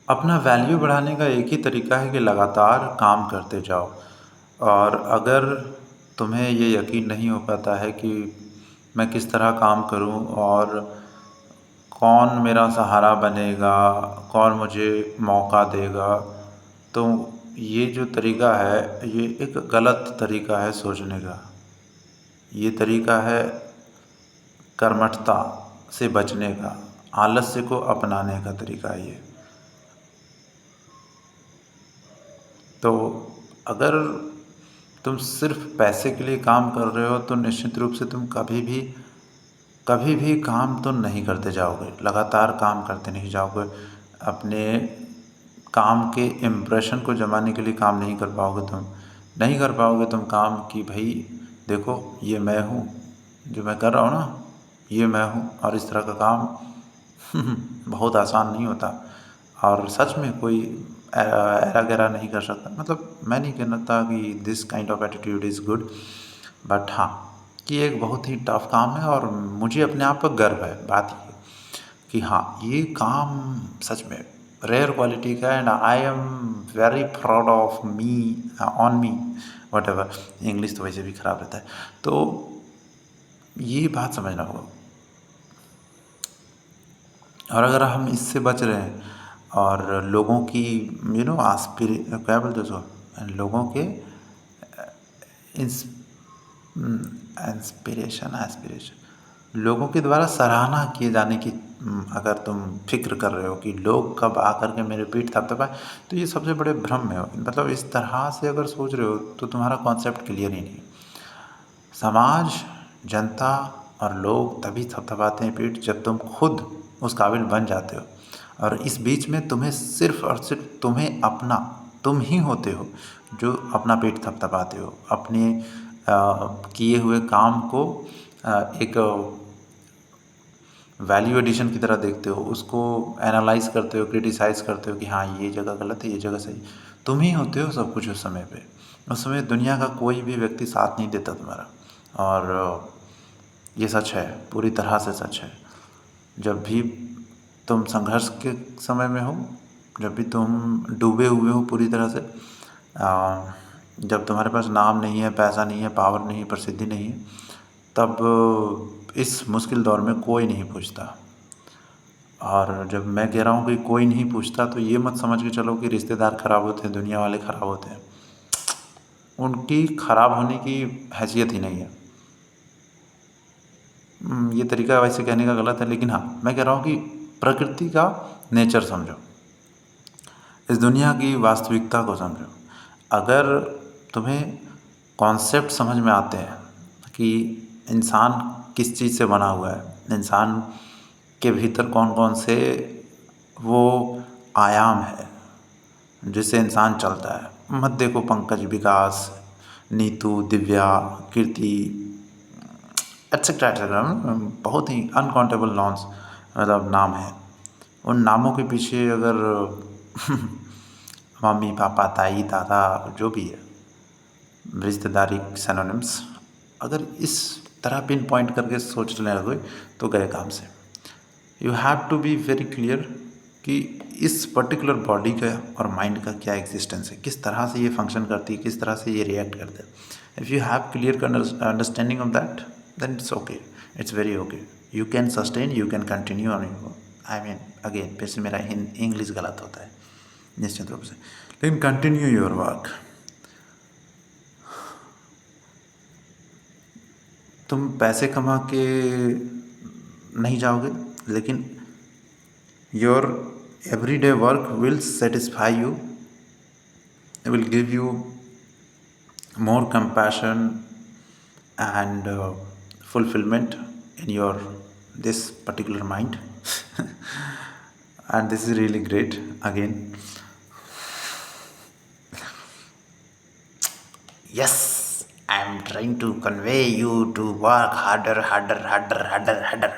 अपना वैल्यू बढ़ाने का एक ही तरीका है कि लगातार काम करते जाओ। और अगर तुम्हें ये यकीन नहीं हो पाता है कि मैं किस तरह काम करूं और कौन मेरा सहारा बनेगा, कौन मुझे मौका देगा, तो ये जो तरीका है ये एक गलत तरीका है सोचने का। ये तरीका है कर्मठता से बचने का, आलस्य को अपनाने का तरीका है ये। तो अगर तुम सिर्फ पैसे के लिए काम कर रहे हो तो निश्चित रूप से तुम कभी भी काम तो नहीं करते जाओगे, लगातार काम करते नहीं जाओगे। अपने काम के इम्प्रेशन को जमाने के लिए काम नहीं कर पाओगे तुम। नहीं कर पाओगे तुम काम कि भाई देखो ये मैं हूँ, जो मैं कर रहा हूँ ना ये मैं हूँ। और इस तरह का काम बहुत आसान नहीं होता। और सच में कोई ऐरा गैरा नहीं कर सकता। मतलब मैं नहीं कहता कि this kind of attitude is good, but हाँ कि एक बहुत ही टफ काम है और मुझे अपने आप पर गर्व है। बात ये कि हाँ ये काम सच में रेयर क्वालिटी का and I am very proud of me, on me, what ever. English तो वैसे भी ख़राब रहता है। तो ये बात समझना होगा। और अगर हम इससे बच रहे हैं और लोगों की क्या बोलते हैं उसको, लोगों के इंस्पिरेशन एस्पिरेशन, लोगों के द्वारा सराहना किए जाने की अगर तुम फिक्र कर रहे हो कि लोग कब आकर के मेरे पीठ थपथपाए, तो ये सबसे बड़े भ्रम में हो। मतलब इस तरह से अगर सोच रहे हो तो तुम्हारा कॉन्सेप्ट क्लियर ही नहीं। समाज, जनता और लोग तभी थपथपाते हैं पीठ जब तुम खुद उस काबिल बन जाते हो। और इस बीच में तुम्हें सिर्फ और सिर्फ तुम्हें अपना, तुम ही होते हो जो अपना पीठ थपथपाते हो, अपने किए हुए काम को एक वैल्यू एडिशन की तरह देखते हो, उसको एनालाइज करते हो, क्रिटिसाइज़ करते हो कि हाँ ये जगह गलत है, ये जगह सही। तुम ही होते हो सब कुछ उस समय पे। उस समय दुनिया का कोई भी व्यक्ति साथ नहीं देता तुम्हारा। और ये सच है, पूरी तरह से सच है। जब भी तुम संघर्ष के समय में हो, जब भी तुम डूबे हुए हो पूरी तरह से, जब तुम्हारे पास नाम नहीं है, पैसा नहीं है, पावर नहीं है, प्रसिद्धि नहीं है, तब इस मुश्किल दौर में कोई नहीं पूछता। और जब मैं कह रहा हूँ कि कोई नहीं पूछता तो ये मत समझ के चलो कि रिश्तेदार ख़राब होते हैं, दुनिया वाले ख़राब होते हैं। उनकी ख़राब होने की हैसियत ही नहीं है। ये तरीका वैसे कहने का गलत है, लेकिन हाँ मैं कह रहा हूँ कि प्रकृति का नेचर समझो, इस दुनिया की वास्तविकता को समझो। अगर तुम्हें कॉन्सेप्ट समझ में आते हैं कि इंसान किस चीज़ से बना हुआ है, इंसान के भीतर कौन कौन से वो आयाम है जिससे इंसान चलता है। मत देखो पंकज, विकास, नीतू, दिव्या, कीर्ति, एट्सेट्रा एट्सेट्रा, बहुत ही अनकाउंटेबल नॉन्स मतलब नाम है। उन नामों के पीछे अगर मम्मी पापा ताई दादा जो भी है, रिश्तेदारी सिनोनिम्स, अगर इस तरह पिन पॉइंट करके सोचने लगो तो गए काम से। You have to be very clear कि इस पर्टिकुलर बॉडी का और माइंड का क्या एग्जिस्टेंस है, किस तरह से ये फंक्शन करती है, किस तरह से ये रिएक्ट करते हैं। If you have clear understanding of that, then it's okay, it's very okay. You can sustain, you can continue on you. I mean again फिर से मेरा इंग्लिश गलत होता है निश्चित रूप से, लेकिन कंटिन्यू योर वर्क। तुम पैसे कमा के नहीं जाओगे, लेकिन your everyday work will satisfy you, will give you more compassion and fulfillment in your this particular mind. And this is really great again. Yes, I am trying to convey you to work harder, harder, harder, harder, harder.